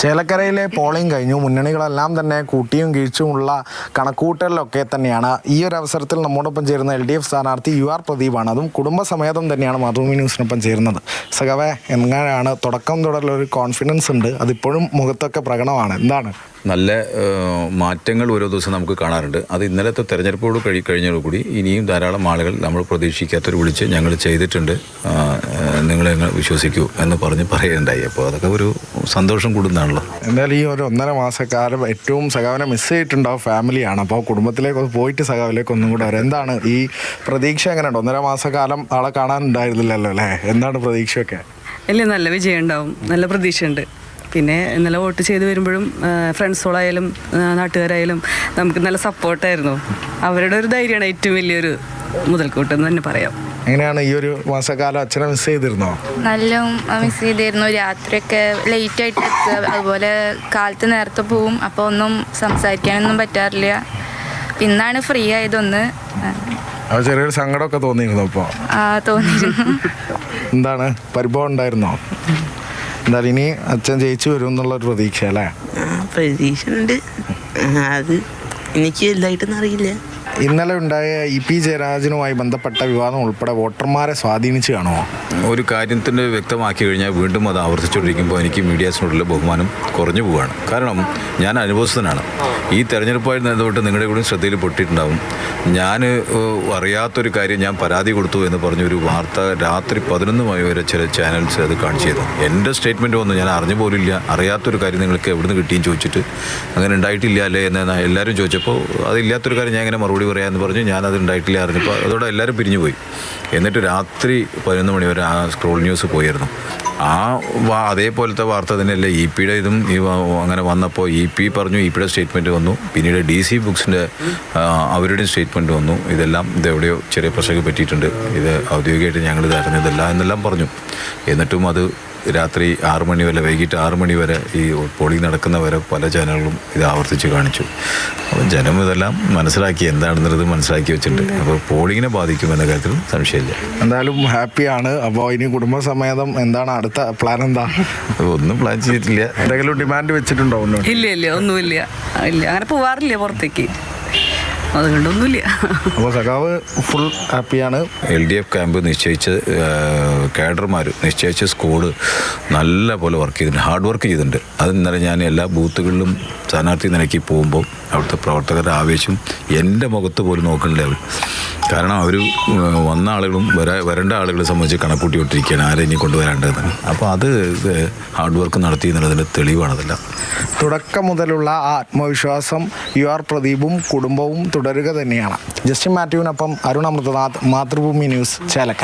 ചേലക്കരയിലെ polling കഴിഞ്ഞു. മുന്നണികളെല്ലാം തന്നെ കൂട്ടിയും കീഴ്ച്ചുമുള്ള കണക്കുകൂട്ടലിലൊക്കെ തന്നെയാണ്. ഈ ഒരു അവസരത്തിൽ നമ്മോടൊപ്പം ചേരുന്ന LDF സ്ഥാനാർത്ഥി UR പ്രദീപാണ്. അതും കുടുംബസമേതം തന്നെയാണ് മാതൃഭൂമി ന്യൂസിനൊപ്പം ചേരുന്നത്. സഖാവേ, എങ്ങനെയാണ് തുടക്കം തുടരലൊരു കോൺഫിഡൻസ് ഉണ്ട്, അതിപ്പോഴും മുഖത്തൊക്കെ പ്രകടമാണ്, എന്താണ്? നല്ല മാറ്റങ്ങൾ ഓരോ ദിവസം നമുക്ക് കാണാറുണ്ട്. അത് ഇന്നലത്തെ തെരഞ്ഞെടുപ്പോട് കഴിഞ്ഞതോടുകൂടി ഇനിയും ധാരാളം ആളുകൾ നമ്മൾ പ്രതീക്ഷിക്കാത്തവർ വിളിച്ച് ഞങ്ങൾ ചെയ്തിട്ടുണ്ട്, നിങ്ങളെ വിശ്വസിക്കൂ എന്ന് പറയുകയുണ്ടായി. അപ്പോൾ അതൊക്കെ ഒരു സന്തോഷം കൂടുന്നതാണല്ലോ. എന്തായാലും ഈ ഒരു 1.5 മാസക്കാലം ഏറ്റവും സഖാവിനെ മിസ് ചെയ്തിട്ടുണ്ടാവും ഫാമിലിയാണ്. അപ്പോൾ കുടുംബത്തിലേക്ക് പോയിട്ട് സഖാവിലേക്ക് ഒന്നും കൂടെ വരാം. എന്താണ് ഈ പ്രതീക്ഷ? എങ്ങനെയുണ്ട്? 1.5 മാസക്കാലം ആളെ കാണാനുണ്ടായിരുന്നില്ലല്ലോ അല്ലേ? എന്താണ് പ്രതീക്ഷയൊക്കെ? അല്ലേ, നല്ല വിജയം ഉണ്ടാവും, നല്ല പ്രതീക്ഷയുണ്ട്. പിന്നെ ഇന്നലെ വോട്ട് ചെയ്ത് വരുമ്പോഴും ഫ്രണ്ട്സുകളായാലും നാട്ടുകാരായാലും നമുക്ക് നല്ല സപ്പോർട്ടായിരുന്നു. അവരുടെ ഒരു ധൈര്യമാണ് ഏറ്റവും വലിയൊരു മുതൽക്കൂട്ടെന്ന് തന്നെ പറയാം. എങ്ങനെയാണ് ഈ ഒരു മാസക്കാലം അച്ഛനെ മിസ് ചെയ്തിരുന്നോ? നല്ല മിസ് ചെയ്തിരുന്നു. രാത്രിയൊക്കെ ലേറ്റായിട്ട് എത്തുക, അതുപോലെ കാലത്ത് നേരത്തെ പോവും. അപ്പോൾ ഒന്നും സംസാരിക്കാനൊന്നും പറ്റാറില്ല. ഇന്നാണ് ഫ്രീ ആയതൊന്ന്. അത് ചെറിയൊരു സങ്കടമൊക്കെ തോന്നിയിരുന്നു. അപ്പോൾ തോന്നിയിരുന്നു. എന്താണ് പരിഭവം ഉണ്ടായിരുന്നോ? എന്തായാലും ഇനി അച്ഛൻ ജയിച്ചു വരും എന്നുള്ളൊരു പ്രതീക്ഷ അല്ലേ? പ്രതീക്ഷ ഉണ്ട്. അത് എനിക്ക് വലുതായിട്ടൊന്നും അറിയില്ല. ഇന്നലെ ഉണ്ടായ EP ജയരാജനുമായി ബന്ധപ്പെട്ട വിവാദം ഉൾപ്പെടെ വോട്ടർമാരെ സ്വാധീനിച്ച് കാണുമോ? ഒരു കാര്യത്തിൻ്റെ വ്യക്തമാക്കി കഴിഞ്ഞാൽ വീണ്ടും അത് ആവർത്തിച്ചുകൊണ്ടിരിക്കുമ്പോൾ എനിക്ക് മീഡിയാസിനോടുള്ള ബഹുമാനം കുറഞ്ഞു പോവുകയാണ്. കാരണം ഞാൻ അനുഭവസ്ഥനാണ്. ഈ തെരഞ്ഞെടുപ്പായി നേരിട്ട് നിങ്ങളുടെ കൂടെ ശ്രദ്ധയിൽ പെട്ടിട്ടുണ്ടാവും. ഞാൻ അറിയാത്തൊരു കാര്യം ഞാൻ പരാതി കൊടുത്തു എന്ന് പറഞ്ഞൊരു വാർത്ത രാത്രി 11 മണി വരെ ചില ചാനൽസ് അത് കാണിച്ചു ചെയ്തു. എൻ്റെ സ്റ്റേറ്റ്മെൻറ്റ് വന്നു, ഞാൻ അറിഞ്ഞു പോലില്ല, അറിയാത്തൊരു കാര്യം നിങ്ങൾക്ക് എവിടുന്ന് കിട്ടിയെന്ന് ചോദിച്ചിട്ട് അങ്ങനെ ഉണ്ടായിട്ടില്ല അല്ലേ എന്ന് എല്ലാവരും ചോദിച്ചപ്പോൾ അതില്ലാത്തൊരു കാര്യം ഞാൻ ഇങ്ങനെ മറുപടി പറയാമെന്ന് പറഞ്ഞു. ഞാനത് ഉണ്ടായിട്ടില്ല അറിഞ്ഞപ്പോൾ അതോടെ എല്ലാവരും പിരിഞ്ഞു പോയി. എന്നിട്ട് രാത്രി 11 മണി വരെ ആ സ്ക്രോൾ ന്യൂസ് പോയിരുന്നു. അതേപോലത്തെ വാർത്ത തന്നെയല്ലേ EP-യുടെ ഇതും അങ്ങനെ വന്നപ്പോൾ EP പറഞ്ഞു, EP-യുടെ സ്റ്റേറ്റ്മെൻറ്റ് വന്നു. പിന്നീട് DC ബുക്സിൻ്റെ അവരുടെയും സ്റ്റേറ്റ്മെൻറ്റ് വന്നു. ഇതെവിടെയോ ചെറിയ പ്രശ്നം പറ്റിയിട്ടുണ്ട്, ഇത് ഔദ്യോഗികമായിട്ട് ഞങ്ങളിത് അറിഞ്ഞതല്ല എന്നെല്ലാം പറഞ്ഞു. എന്നിട്ടും അത് രാത്രി 6 മണി വരെ, വൈകിട്ട് 6 മണി വരെ ഈ പോളിംഗ് നടക്കുന്നവരെ പല ചാനലുകളും ഇത് ആവർത്തിച്ച് കാണിച്ചു. അപ്പോൾ ജനം ഇതെല്ലാം മനസ്സിലാക്കി, എന്താണെന്നുള്ളത് മനസ്സിലാക്കി വെച്ചിട്ടുണ്ട്. അപ്പോൾ പോളിങ്ങിനെ ബാധിക്കുമെന്ന കാര്യത്തിൽ സംശയമില്ല. എന്തായാലും ഹാപ്പിയാണ്. അപ്പോൾ ഇനി കുടുംബസമേതം എന്താണ് അടുത്ത പ്ലാൻ? എന്താ? ഒന്നും പ്ലാൻ ചെയ്തിട്ടില്ല. എന്തെങ്കിലും ഡിമാൻഡ് വെച്ചിട്ടുണ്ടോ? ഇല്ല, ഒന്നുമില്ല. ഇല്ല, അങ്ങനെ പോവാറില്ല പുറത്തേക്ക്, അതുകൊണ്ടൊന്നുമില്ല. അപ്പോൾ സഖാവ് ഫുൾ ഹാപ്പിയാണ്. LDF ക്യാമ്പ് നിശ്ചയിച്ച് കേഡർമാർ നിശ്ചയിച്ച സ്ക്വാഡ് നല്ല പോലെ വർക്ക് ചെയ്തിട്ടുണ്ട്, ഹാർഡ് വർക്ക് ചെയ്തിട്ടുണ്ട്. അത് ഇന്നലെ ഞാൻ എല്ലാ ബൂത്തുകളിലും സ്ഥാനാർത്ഥി നിലയ്ക്ക് പോകുമ്പോൾ അവിടുത്തെ പ്രവർത്തകരുടെ ആവേശം എൻ്റെ മുഖത്ത് പോലും നോക്കണില്ല അവർ. കാരണം അവർ വന്ന ആളുകളും വരേണ്ട ആളുകളെ സംബന്ധിച്ച് കണക്കൂട്ടി വിട്ടിരിക്കുകയാണ് ആരെ ഇനി കൊണ്ടുവരേണ്ടതെന്ന്. അപ്പോൾ അത് ഹാർഡ് വർക്ക് നടത്തി എന്നുള്ളതിൻ്റെ തെളിവാണതെല്ലാം. തുടക്കം മുതലുള്ള ആ ആത്മവിശ്വാസം UR പ്രദീപും കുടുംബവും തുടരുക തന്നെയാണ്. Justin മാത്യുവിനൊപ്പം Arun Amrithanath, Mathrubhumi news, Chelakkara.